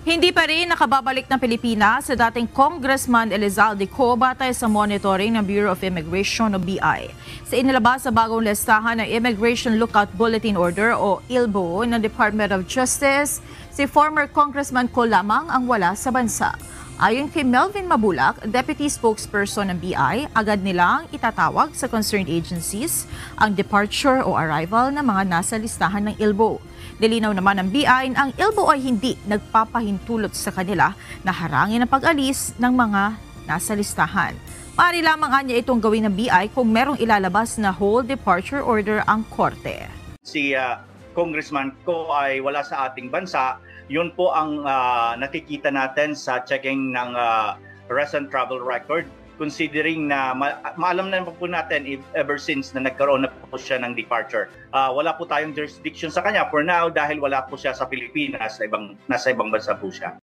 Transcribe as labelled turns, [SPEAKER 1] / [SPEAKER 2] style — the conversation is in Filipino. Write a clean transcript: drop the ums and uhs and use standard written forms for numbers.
[SPEAKER 1] Hindi pa rin nakababalik ng Pilipinas sa dating Congressman Elizalde Co batay sa monitoring ng Bureau of Immigration o BI. Sa inilabas sa bagong listahan ng Immigration Lookout Bulletin Order o ILBO ng Department of Justice, si former Congressman Co lamang ang wala sa bansa. Ayon kay Melvin Mabulak, Deputy Spokesperson ng BI, agad nilang itatawag sa concerned agencies ang departure o arrival ng mga nasa listahan ng ILBO. Nilinaw naman ng BI na ang ILBO ay hindi nagpapahintulot sa kanila na harangin ang pag-alis ng mga nasa listahan. Maaari lamang niya itong gawin ng BI kung merong ilalabas na whole departure order ang korte.
[SPEAKER 2] Si Congressman Co ay wala sa ating bansa. Yun po ang nakikita natin sa checking ng recent travel record. Considering na maalam na po natin ever since na nagkaroon na po siya ng departure. Wala po tayong jurisdiction sa kanya for now dahil wala po siya sa Pilipinas, nasa ibang bansa po siya.